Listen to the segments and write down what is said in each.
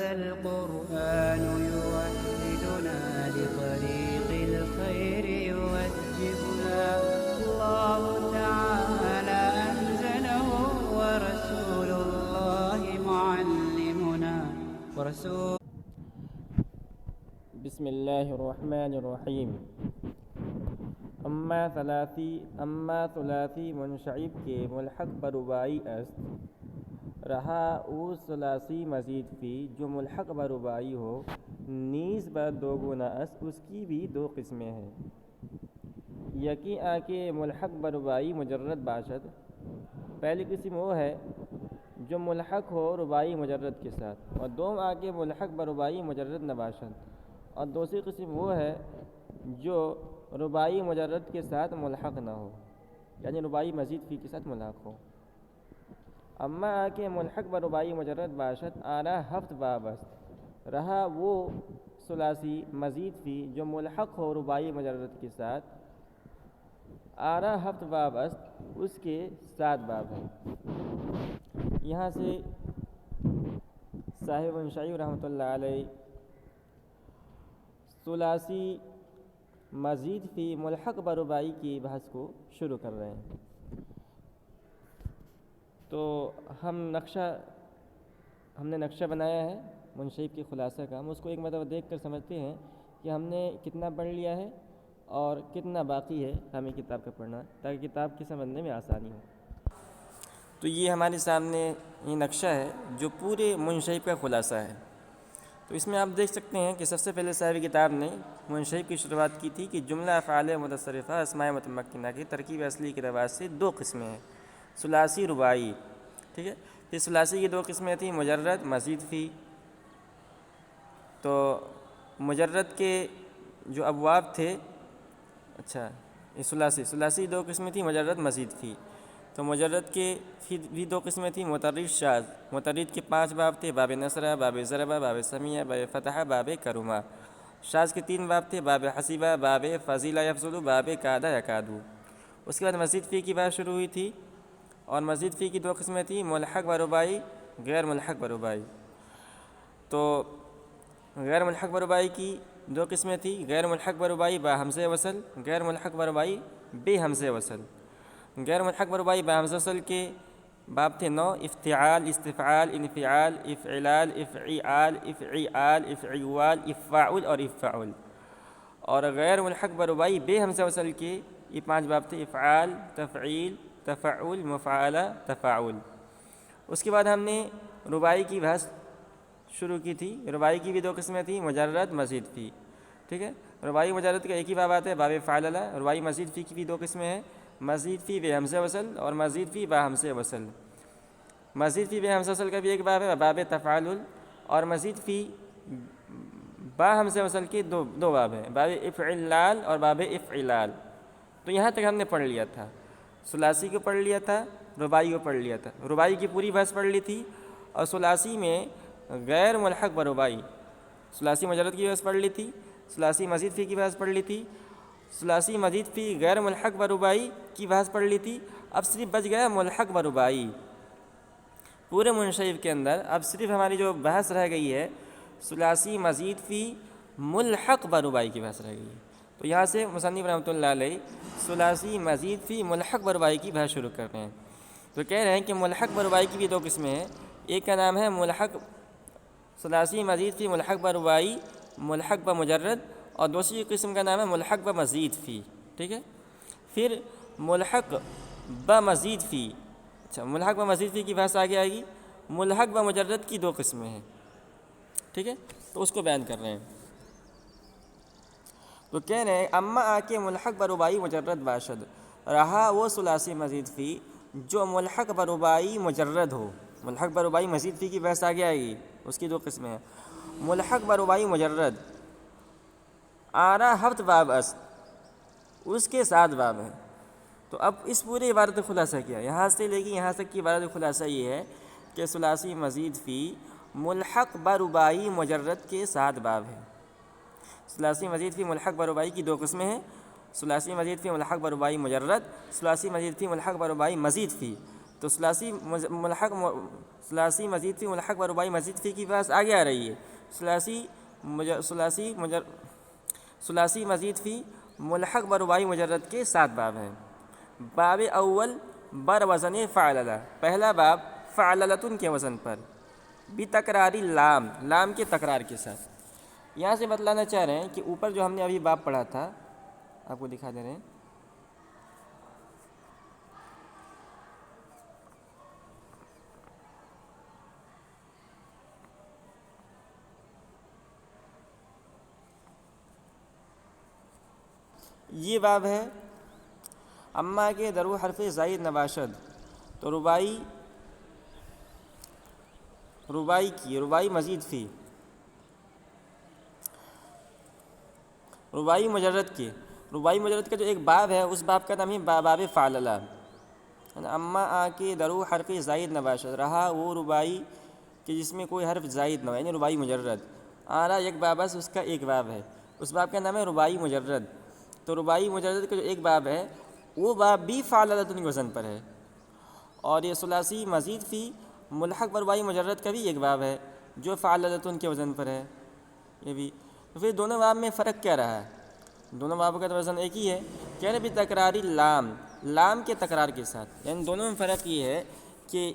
هذا القرآن يوحدنا لطريق الخير يوجهنا الله تعالى أنزله ورسول الله معلمنا بسم اللہ الرحمن الرحیم۔ اما ثلاثی منشعب کے ملحق بربائی است رہا او ثلاثی مزید فی جو ملحق بربائی ہو نیز بر دو گنا است، اس کی بھی دو قسمیں ہیں۔ یکی آ کے ملحق بربائی مجرد باشد، پہلی قسم وہ ہے جو ملحق ہو ربائی مجرد کے ساتھ، اور دوم آ کے ملحق بربائی مجرد نہ باشد، اور دوسری قسم وہ ہے جو ربائی مجرد کے ساتھ ملحق نہ ہو، یعنی ربائی مزید فی کے ساتھ ملحق ہو۔ اما آ کے ملحق بربائی مجرد باشد آرا ہفت باب است رہا وہ ثلاثی مزید فی جو ملحق ہو ربائی مجرد کے ساتھ، آرا ہفت باب است اس کے 7 باب ہیں۔ یہاں سے صاحب منشعب رحمۃ اللہ علیہ ثلاثی مزید فی ملحق بربائی کی بحث کو شروع کر رہے ہیں۔ تو ہم نے نقشہ بنایا ہے منشعب کے خلاصہ کا، ہم اس کو ایک مرتبہ دیکھ کر سمجھتے ہیں کہ ہم نے کتنا پڑھ لیا ہے اور کتنا باقی ہے ہمیں کتاب کا پڑھنا، تاکہ کتاب کے سمجھنے میں آسانی ہو۔ تو یہ ہمارے سامنے یہ نقشہ ہے جو پورے منشعب کا خلاصہ ہے۔ تو اس میں آپ دیکھ سکتے ہیں کہ سب سے پہلے صاحب کتاب نے منشعب کی شروعات کی تھی کہ جملہ افعال متصرفہ اسماء متمکنہ کی ترکیب اصلی کے رواج سے 2 قسمیں ہیں، ثلاثی رباعی، ٹھیک ہے۔ پھر ثلاثی کی 2 قسمیں تھیں، مجرد مزید فی۔ تو مجرد کے جو ابواب تھے، اچھا یہ ثلاثی 2 قسمیں تھیں، مجرد مزید فی۔ تو مجرد کے بھی 2 قسمیں تھیں، مترد شاذ۔ مترد کے 5 باب تھے، باب نصرہ، باب ضربہ، باب سمیہ، باب فتحہ، باب کرما۔ شاذ کے 3 باب تھے، باب حسیبہ، باب فضیلہ یفضل، باب کادہ یکادو۔ اس کے بعد مزید فی کی بات شروع ہوئی تھی، اور مزید فی کی 2 قسمیں تھیں، ملحق بربائی، غیر ملحق بربائی۔ تو غیر ملحق بربائی کی 2 قسمیں تھیں، غیر ملحق بربائی با ہمزہ وصل، غیر ملحق بربائی بے ہمزہ وصل۔ غیر ملحق بربائی با ہمزہ وصل کے باب تھے 9، افتعال، استفعال، انفعال، افعلال، افعیال، افعیال، افعیوال، افعول اور افعول۔ اور غیر ملحق بربائی بے ہمزہ وصل کے یہ 5 باب تھے، افعال، تفعیل، تفعل، مفعلہ، تفاعل۔ اس کے بعد ہم نے ربائی کی بحث شروع کی تھی۔ ربائی کی بھی 2 قسمیں تھیں، مجرد مزید فی، ٹھیک ہے۔ ربائی مجرد کا ایک ہی باب آتا ہے، باب فعللہ۔ ربائی مزید فی کی بھی 2 قسمیں ہیں، مزید فی بے ہمزہ وصل اور مزید فی با ہمزہ وصل۔ مزید فی بے ہمزہ وصل کا بھی ایک باب ہے، باب تفعل، اور مزید فی با ہمزہ وصل کے دو باب ہیں، باب افعلال اور باب افعلال۔ تو یہاں تک ہم نے پڑھ لیا تھا، ثلاثی کو پڑھ لیا تھا، ربائی کو پڑھ لیا تھا، ربائی کی پوری بحث پڑھ لی تھی، اور ثلاثی میں غیر ملحق بربائی، ثلاثی مجرد کی بحث پڑھ لی تھی، ثلاثی مزید فی کی بحث پڑھ لی تھی، ثلاثی مزید فی غیر ملحق بربائی کی بحث پڑھ لی تھی۔ اب صرف بچ گیا ملحق بربائی۔ پورے منشعب کے اندر اب صرف ہماری جو بحث رہ گئی ہے ثلاثی مزید فی ملحق بربائی کی بحث رہ گئی ہے۔ تو یہاں سے مصنف رحمۃ اللہ علیہ ثلاثی مزید فی ملحق بربائی کی بحث شروع کر رہے ہیں۔ تو کہہ رہے ہیں کہ ملحق بربائی کی بھی 2 قسمیں ہیں، ایک کا نام ہے ملحق ثلاثی مزید فی ملحق بربائی ملحق بمجرد، اور دوسری قسم کا نام ہے ملحق بمزید فی، ٹھیک ہے۔ پھر ملحق بمزید فی، اچھا ملحق بمزید فی کی بحث آگے آئے گی۔ ملحق بمجرد کی 2 قسمیں ہیں، ٹھیک ہے، تو اس کو بیان کر رہے ہیں۔ تو کہہ رہے ہیں اما آ کے ملحق بربائی مجرد باشد رہا وہ ثلاثی مزید فی جو ملحق بربائی مجرد ہو۔ ملحق بربائی مزید فی کی بحث آگے آئے گی، اس کی 2 قسمیں ہیں۔ ملحق بربائی مجرد آرا ہفت باب است، اس کے 7 باب ہیں۔ تو اب اس پورے عبارت کا خلاصہ کیا، یہاں سے لے کے یہاں تک کی عبارت کا خلاصہ یہ ہے کہ ثلاثی مزید فی ملحق بربائی مجرد کے 7 باب ہیں۔ ثلاثی مزید فی ملحق بربائی کی 2 قسمیں ہیں، ثلاثی مزید فی ملحق بربائی مجرد، ثلاثی مزید فی ملحق بربائی مزید فی۔ تو تو ثلاثی مزید فی ملحق و رباعی مزید فی کی بات آگے آ رہی ہے. ثلاثی مزید فی ملحق و رباعی مجرد کے 7 باب ہیں. باب اول بر وزن فعللہ، پہلا باب فعللتن کے وزن پر، بتکراری لام کے تکرار کے ساتھ. یہاں سے بتلانا چاہ رہے ہیں کہ اوپر جو ہم نے ابھی باب پڑھا تھا، آپ کو دکھا دے رہے ہیں، یہ باب ہے اما کے درو حرف زائد نباشد. تو رباعی مزید فی، رباعی مجرد کا جو ایک باب ہے اس باب کا نام ہے باب فعللہ. اما آ کے درو حرف زائد نباشد، رہا وہ رباعی کہ جس میں کوئی حرف زائد نہ ہو، یعنی رباعی مجرد. آ رہا ایک باب ہے، اس کا ایک باب ہے، اس باب کا نام ہے رباعی مجرد. تو رباعی مجرد کا جو ایک باب ہے وہ باب بھی فعللتن کے وزن پر ہے. اور یہ ثلاثی مزید فی ملحق و رباعی مجرد کا بھی ایک باب ہے جو فعللتن کے وزن پر ہے. یہ بھی تو پھر دونوں باب میں فرق کیا رہا ہے؟ دونوں بابوں کا تو وزن ایک ہی ہے. کہہ رہے بھی تکراری لام کے تکرار کے ساتھ، یعنی دونوں میں فرق یہ ہے کہ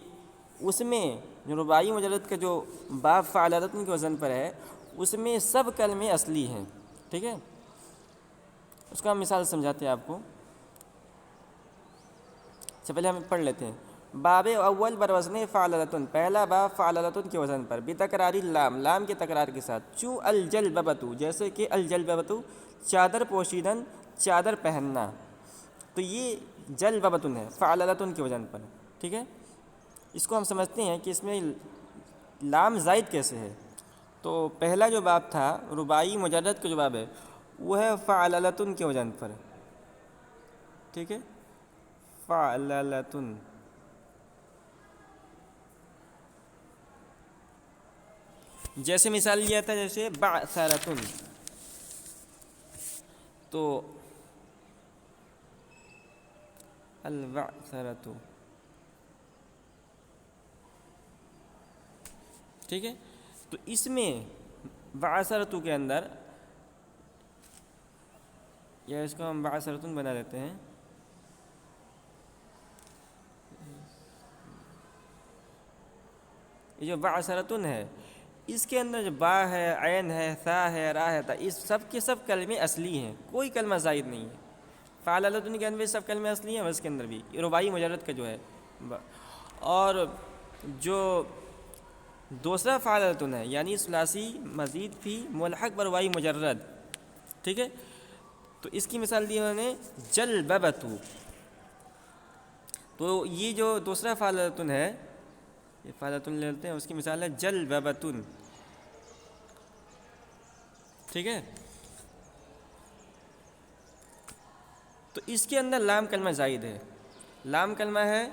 اس میں جو رباعی مجرد کا جو باب فعللتن کے وزن پر ہے اس میں سب کلمے اصلی ہیں. ٹھیک ہے، اس کا ہم مثال سمجھاتے ہیں آپ کو. سے پہلے ہم پڑھ لیتے ہیں. باب اول بر وزن فعللتن، پہلا باب فعللتن کے وزن پر، بتکراری لام کے تکرار کے ساتھ. چوں الجلببتو، جیسے کہ الجلببتو چادر پوشیدن، چادر پہننا. تو یہ جلببتن ہے فعللتن کے وزن پر. ٹھیک ہے، اس کو ہم سمجھتے ہیں کہ اس میں لام زائد کیسے ہے. تو پہلا جو باب تھا رباعی مجرد کا جو باب ہے وہ ہے فعللتن کے وزن پر. ٹھیک ہے، فعللتن. جیسے مثال لیا تھا جیسے بعثرتن، تو البعثرت. ٹھیک ہے، تو اس میں بعثرت کے اندر، یا اس کو ہم بعثرتن بنا دیتے ہیں، یہ جو بعثرتن ہے اس کے اندر جو با ہے، عین ہے، ثا ہے، را ہے، تا، اس سب کے سب کلمے اصلی ہیں، کوئی کلمہ زائد نہیں ہے. فعللتن کے اندر سب کلمے اصلی ہیں، اور اس کے اندر بھی رباعی مجرد کا جو ہے. اور جو دوسرا فعللتن ہے یعنی ثلاثی مزید فی ملحق و رباعی مجرد. ٹھیک ہے، تو اس کی مثال دی انہوں نے جلببتو. تو یہ جو دوسرا فعللتن ہے، یہ فعللتن لے لیتے ہیں، اس کی مثال ہے جلببتن. ٹھیک ہے، تو اس کے اندر لام کلمہ زائد ہے. لام کلمہ ہے،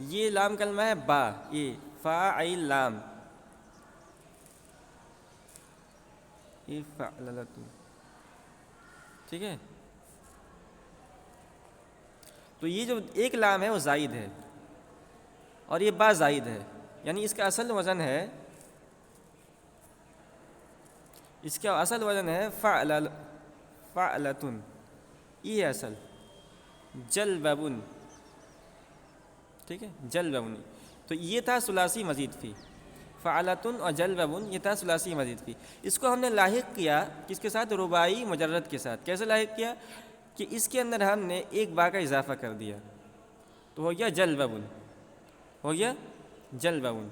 یہ لام کلمہ ہے با، یہ فاعل لام، یہ فعللتن. ٹھیک ہے، تو یہ جو ایک لام ہے وہ زائد ہے اور یہ با زائد ہے، یعنی اس کا اصل وزن ہے، اس کا اصل وزن ہے فعلتن. یہ ہے اصل جلببن. ٹھیک ہے، جلببن. تو یہ تھا ثلاثی مزید فی، فعلتن اور جلببن، یہ تھا ثلاثی مزید فی. اس کو ہم نے لاحق کیا کس کے ساتھ؟ رباعی مجرد کے ساتھ. کیسے لاحق کیا؟ کہ اس کے اندر ہم نے ایک با کا اضافہ کر دیا تو ہو گیا جلببن، ہو گیا جلببن.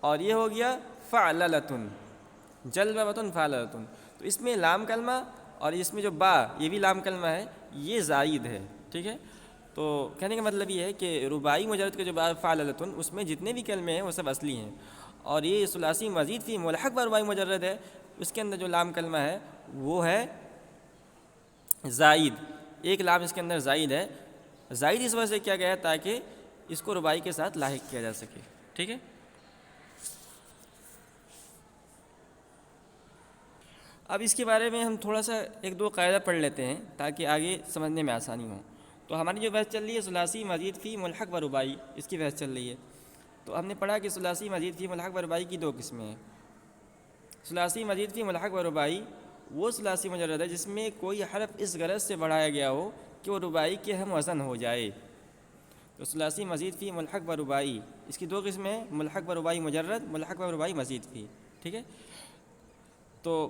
اور یہ ہو گیا فعللتن، جلببتن فعللتن. تو اس میں لام کلمہ اور اس میں جو با یہ بھی لام کلمہ ہے، یہ زائد ہے. ٹھیک ہے، تو کہنے کا مطلب یہ ہے کہ رباعی مجرد کے جو باب فعللتن اس میں جتنے بھی کلمے ہیں وہ سب اصلی ہیں. اور یہ ثلاثی مزید فی ملحق و رباعی مجرد ہے، اس کے اندر جو لام کلمہ ہے وہ ہے زائد. ایک لام اس کے اندر زائد ہے. زائد اس وجہ سے کیا گیا ہے تاکہ اس کو رباعی کے ساتھ لاحق کیا جا سکے. ٹھیک ہے، اب اس کے بارے میں ہم تھوڑا سا ایک دو قاعدہ پڑھ لیتے ہیں تاکہ آگے سمجھنے میں آسانی ہو۔ تو ہماری جو بحث چل رہی ہے ثلاثی مزید فی ملحق و رباعی، اس کی بحث چل رہی ہے۔ تو ہم نے پڑھا کہ ثلاثی مزید فی ملحق و رباعی کی دو قسمیں ہیں۔ ثلاثی مزید فی ملحق و رباعی وہ ثلاثی مجرد ہے جس میں کوئی حرف اس غرض سے بڑھایا گیا ہو کہ وہ رباعی کے ہم وزن ہو جائے۔ تو ثلاثی مزید فی ملحق و رباعی اس کی دو قسمیں ہیں، ملحق و رباعی مجرد، ملحق و رباعی مزید فی، ٹھیک ہے۔ تو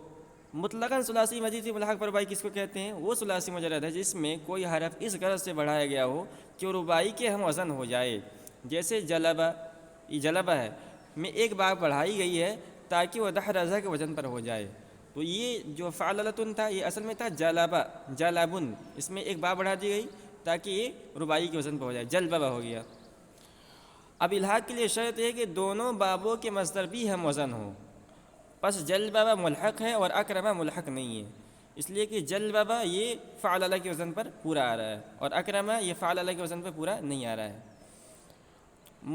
مطلقاً ثلاثی مزید فی ملحق و رباعی کس کو کہتے ہیں؟ وہ ثلاثی مجرد ہے جس میں کوئی حرف اس غرض سے بڑھایا گیا ہو کہ وہ رباعی کے ہم وزن ہو جائے۔ جیسے جلبہ، یہ جلبہ ہے، میں ایک بار بڑھائی گئی ہے تاکہ وہ دحرزہ کے وزن پر ہو جائے۔ تو یہ جو فعلتن تھا یہ اصل میں تھا جلبہ، جلبن، اس میں ایک بار بڑھا دی گئی تاکہ یہ رباعی کے وزن پر ہو جائے، جلبہ ہو گیا۔ اب الحاق کے لیے شرط ہے کہ دونوں بابوں کے مصدر بھی ہم وزن ہوں۔ پس جلبہ ملحق ہے اور اکرمہ ملحق نہیں ہے، اس لیے کہ جلبہ یہ فعللہ کے وزن پر پورا آ رہا ہے اور اکرمہ یہ فعللہ کے وزن پر پورا نہیں آ رہا ہے۔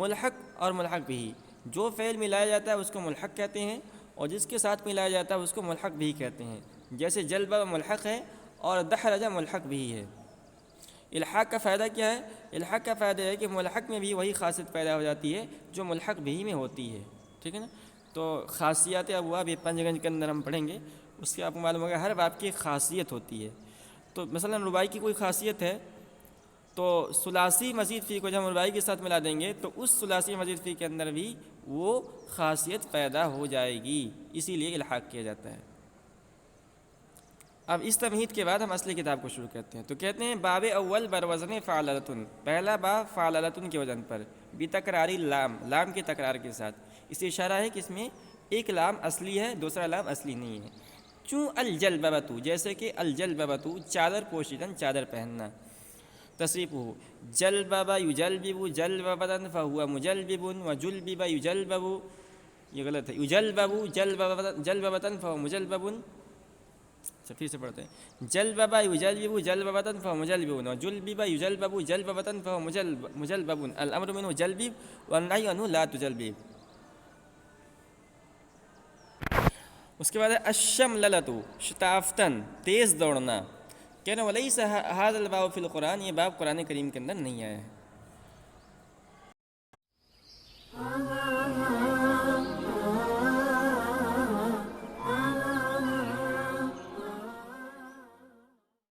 ملحق اور ملحق بھی، جو فعل ملایا جاتا ہے اس کو ملحق کہتے ہیں اور جس کے ساتھ ملایا جاتا ہے اس کو ملحق بھی کہتے ہیں۔ جیسے جلبہ ملحق ہے اور دحرجہ ملحق بھی ہے۔ الحاق کا فائدہ کیا ہے؟ الحاق کا فائدہ ہے کہ ملحق میں بھی وہی خاصیت پیدا ہو جاتی ہے جو ملحق بھی میں ہوتی ہے، ٹھیک ہے نا۔ تو خاصیات ابواب یہ پنج گنج کے اندر ہم پڑھیں گے، اس کے آپ کو معلوم ہوگا ہر باب کی خاصیت ہوتی ہے۔ تو مثلا رباعی کی کوئی خاصیت ہے تو ثلاثی مزید فی کو جب ہم رباعی کے ساتھ ملا دیں گے تو اس ثلاثی مزید فی کے اندر بھی وہ خاصیت پیدا ہو جائے گی، اسی لیے الحاق کیا جاتا ہے۔ اب اس تمہید کے بعد ہم اصلی کتاب کو شروع کرتے ہیں۔ تو کہتے ہیں باب اول بروزن فعللتن، پہلا باب فعللتن کے وزن پر، بتکراری لام، لام کی تکرار کے ساتھ۔ اس سے اشارہ ہے کہ اس میں ایک لام اصلی ہے، دوسرا لام اصلی نہیں ہے۔ چوں الجلببۃ، جیسے کہ الجلببۃ چادر پوشیدن، چادر پہننا۔ تصریف ہو جلبب یجلبب جلببۃ فہو مجلبب وجلبب یجلبب، یہ غلط ہے، یجلبب جلببۃ فہو مجلبب۔ پھر سے پڑھتے ہیں جلبب یجلبب جلببۃ فہو مجلبب وجلبب یجلبب جلببۃ فہو مجلبب، الامر منه جلبب والنهی عنه لا تجلبب۔ اس کے بعد الشمللۃ، شتافتن، تیز دوڑنا۔ کہنا ولیس ھذا الباب فی القرآن، یہ باب قرآن کریم کے اندر نہیں آیا ہے۔